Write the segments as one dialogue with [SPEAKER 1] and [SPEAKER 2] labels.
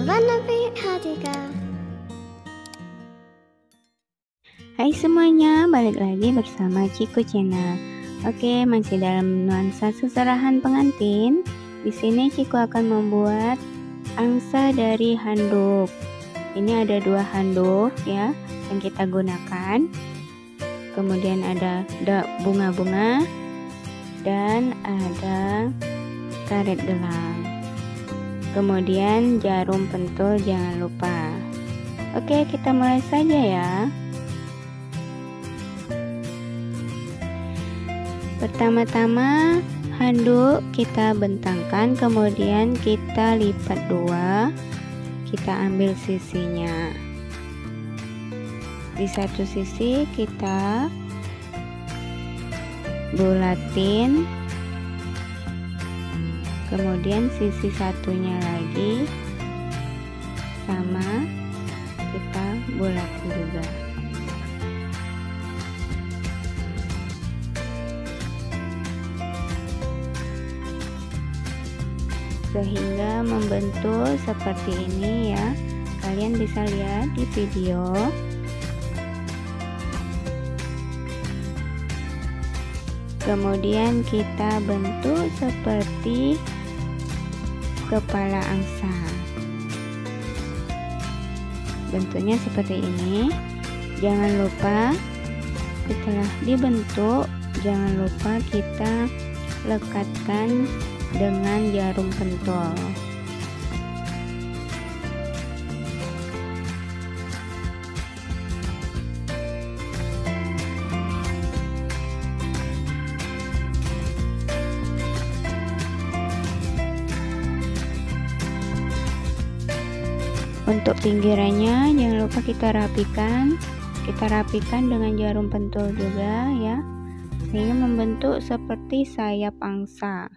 [SPEAKER 1] berwarna hatiku.
[SPEAKER 2] Hai semuanya, balik lagi bersama Ciku Channel. Oke, masih dalam nuansa seserahan pengantin. Di sini Ciku akan membuat angsa dari handuk. Ini ada 2 handuk ya yang kita gunakan. Kemudian ada bunga-bunga dan ada karet gelang. Kemudian jarum pentul jangan lupa. Oke, kita mulai saja ya. Pertama-tama handuk kita bentangkan, kemudian kita lipat 2. Kita ambil sisinya. Di satu sisi kita bulatin, kemudian sisi satunya lagi sama kita bulatin juga. Sehingga membentuk seperti ini ya. Kalian bisa lihat di video. Kemudian kita bentuk seperti kepala angsa. Bentuknya seperti ini. Jangan lupa setelah dibentuk, jangan lupa kita lekatkan dengan jarum pentul. Untuk pinggirannya jangan lupa kita rapikan dengan jarum pentul juga ya, sehingga membentuk seperti sayap angsa.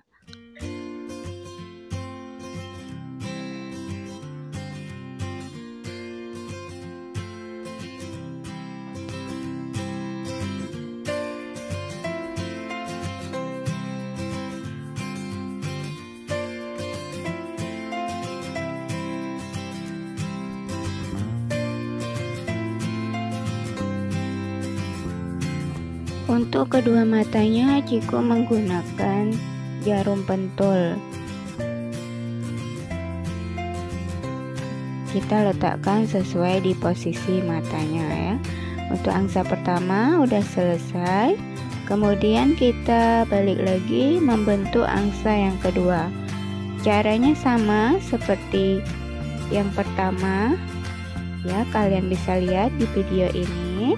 [SPEAKER 2] Untuk kedua matanya Ciku menggunakan jarum pentul. Kita letakkan sesuai di posisi matanya ya. Untuk angsa pertama udah selesai. Kemudian kita balik lagi membentuk angsa yang kedua. Caranya sama seperti yang pertama ya, kalian bisa lihat di video ini.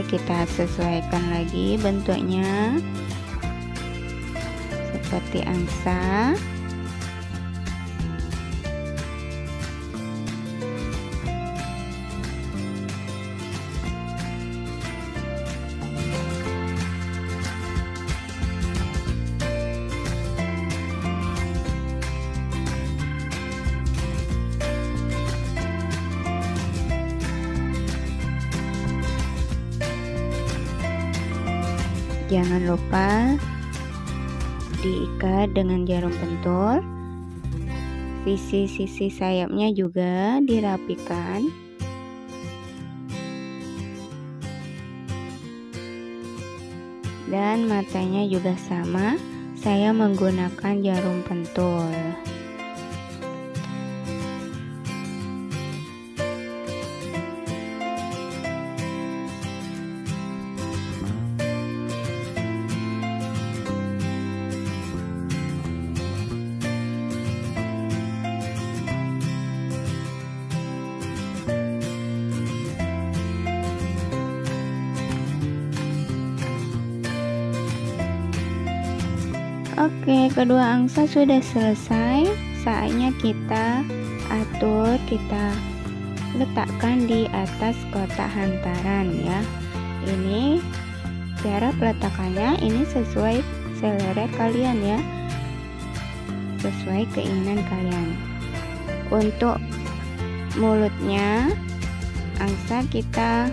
[SPEAKER 2] Kita sesuaikan lagi bentuknya seperti angsa. Jangan lupa diikat dengan jarum pentul. Sisi-sisi sayapnya juga dirapikan. Dan matanya juga sama. Saya menggunakan jarum pentul. Oke, kedua angsa sudah selesai. Saatnya kita atur, kita letakkan di atas kotak hantaran ya. Ini cara peletakannya ini sesuai selera kalian ya, sesuai keinginan kalian. Untuk mulutnya angsa kita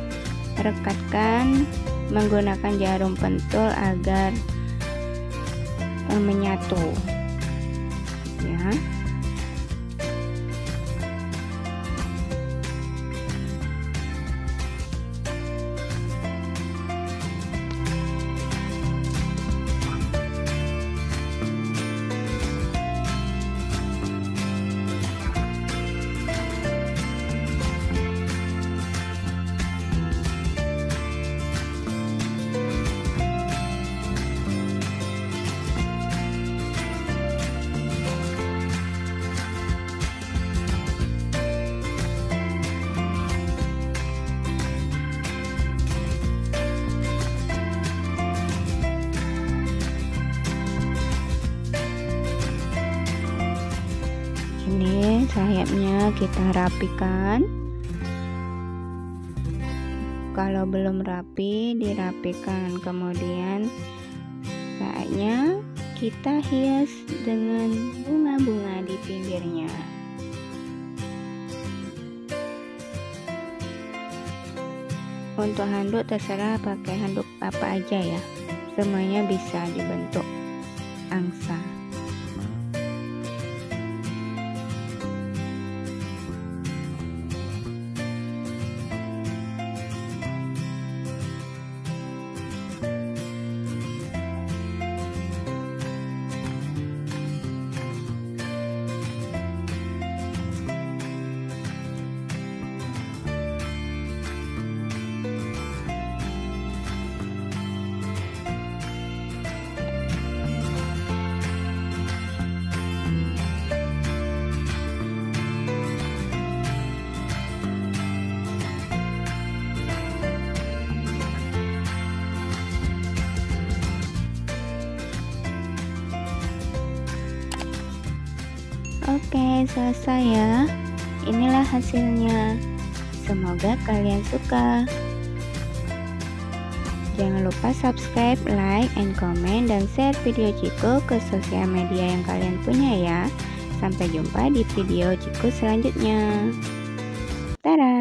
[SPEAKER 2] rekatkan menggunakan jarum pentul agar menyatu ya. Ini sayapnya kita rapikan. Kalau belum rapi, dirapikan. Kemudian saatnya kita hias dengan bunga-bunga di pinggirnya. Untuk handuk terserah pakai handuk apa aja ya, semuanya bisa dibentuk angsa. Oke, selesai ya. Inilah hasilnya. Semoga kalian suka. Jangan lupa subscribe, like, and comment, dan share video Ciku ke sosial media yang kalian punya ya. Sampai jumpa di video Ciku selanjutnya. Dadah!